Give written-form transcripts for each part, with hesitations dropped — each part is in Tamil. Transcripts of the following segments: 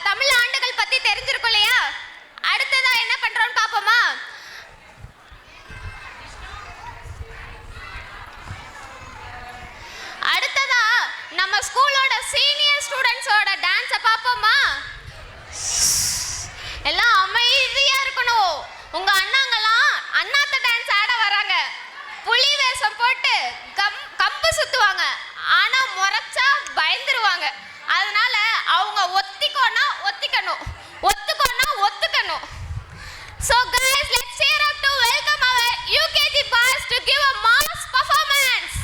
தமிழ் ஆண்டுகள் பத்தி தெரிஞ்சிருக்கும் இல்லையா? அடுத்ததா என்ன பண்றோம்னு பாப்போமா? அடுத்ததா நம்ம ஸ்கூலோட சீனியர் ஸ்டூடண்ட்ஸோட டான்ஸை பாப்போமா? எல்லாம் அமைதியா இருக்கணும். உங்க அண்ணாங்கெல்லாம் அண்ணாத்த டான்ஸ் ஆட வராங்க. புலி வேஷம் போட்டு கம்பு சுத்துவாங்க. ஆனா முறைச்சா பயந்துருவாங்க. அதனால அவங்க ஒத்திக்கோனா ஒத்திக்கணும், ஒத்துக்கோனா ஒத்துக்கணும். So guys, let's cheer up to welcome our UKG boys to give a mass performance.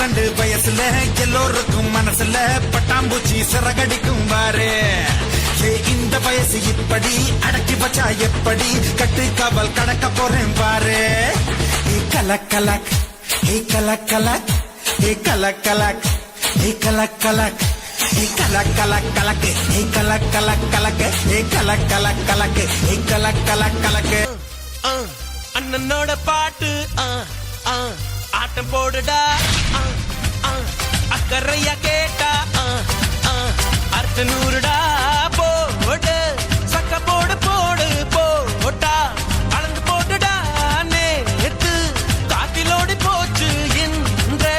ரெண்டு வயசுல எல்லோருக்கும் மனசுல பட்டாம்பூச்சி சிறகடிக்கும் பாரு. இந்த வயசு இப்படி அடக்கி வச்சா எப்படி கட்டு காவல் கடக்க போறேன் பாரு. கலக் கலக் கலக் கலக் கலக் கலக் கலக் கலக் கலக் கலக் கலக்கு கலக் கலக் கலக்கு கலக் கலக் கலக்கு கலக் கலக் கலக்கு. அண்ணனோட பாட்டு ஆட்டம் போடுடா, அக்கறையா கேட்டா அர்த்த நூறுடா. போடு சக்க போடு போடு போட்டா அளந்து போட்டுடா. நேத்து காத்திலோடி போச்சு இன்றே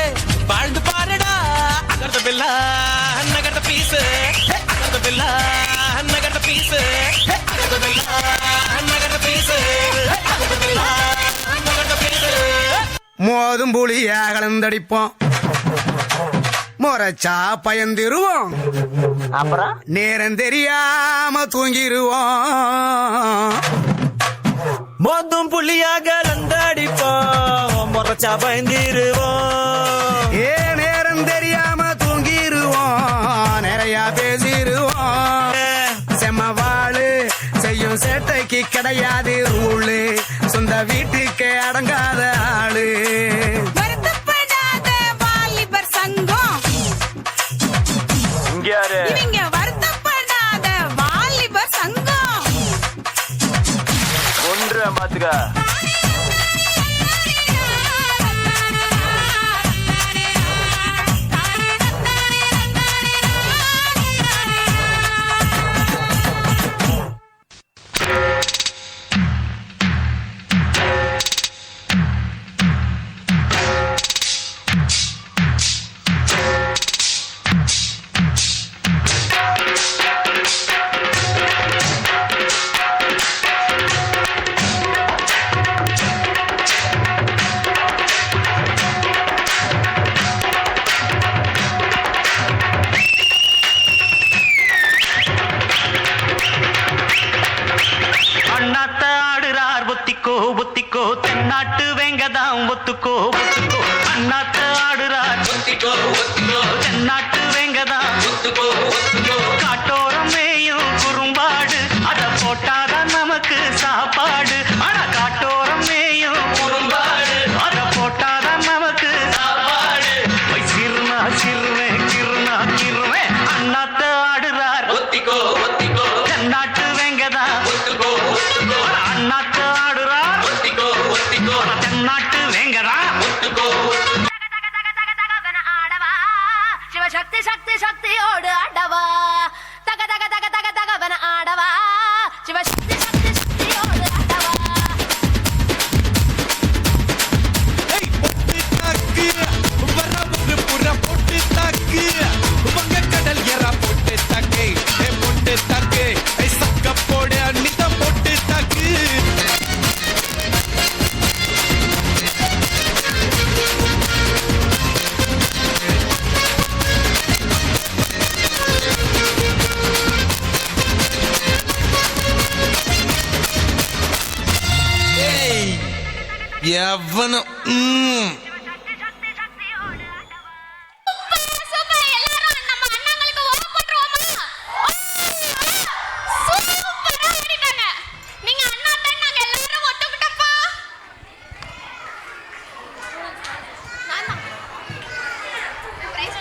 வாழ்ந்து பாருடா. அகர்த பில்லா நகர்த பீசு, அகர்த பில்லா நகர்த பீசு, அகர்த பில்லா நகர்த பீசு, அகர்த பில்லா நகர்த பீசு. மோதும் புலிய கலந்தடிப்போம், முறைச்சா பயந்திருவோம், அப்புறம் நேரம் தெரியாம தூங்கிருவோம். மோதும் புள்ளியாக கலந்தடிப்போம், முறைச்சா பயந்திருவோம். நேரம் தெரியாம தூங்கிருவோம், நிறைய பேசிருவோம். செம்மவாளு செய்யும் சேட்டைக்கு கிடையாது ரூலு, சொந்த வீட்டுக்கு அடங்காத ஆளு. வருத்தப்படாத வாலிபர் சங்கம், இவங்க வருத்தப்படாத வாலிபர் சங்கம். ஒன்று பாத்துக்க. ஒத்திக்கோ தென்னாட்டு வேங்கதான் ஒத்துக்கோ ஒத்துக்கோ. அண்ணாத்த ஆடுறார் ஒத்திக்கோ ஒத்திக்கோ, தென்னாட்டு வேங்கதான் ஒத்துக்கோ ஒத்துக்கோ. காட்டோரம் மேயும் குறும்பாடு, அத போட்டாதான் நமக்கு சாப்பாடு. ஆனா காட்டோரம் மேயும் குறும்பாடு, அத போட்டாதான் நமக்கு சாப்பாடு. சிறுனா சிறுவேன் கிருனா கிருவேன், அண்ணாத்த ஆடுறார் ஒத்திக்கோ ஒத்திக்கோ, தென்னாட்டு வேங்கதான் ஒத்துக்கோ ஒத்துக்கோ. அண்ணாத்த ஆடுறார் ஒத்திக்கோ ஒத்திக்கோ, தென்னாட்டு வேங்கதான். எவனும்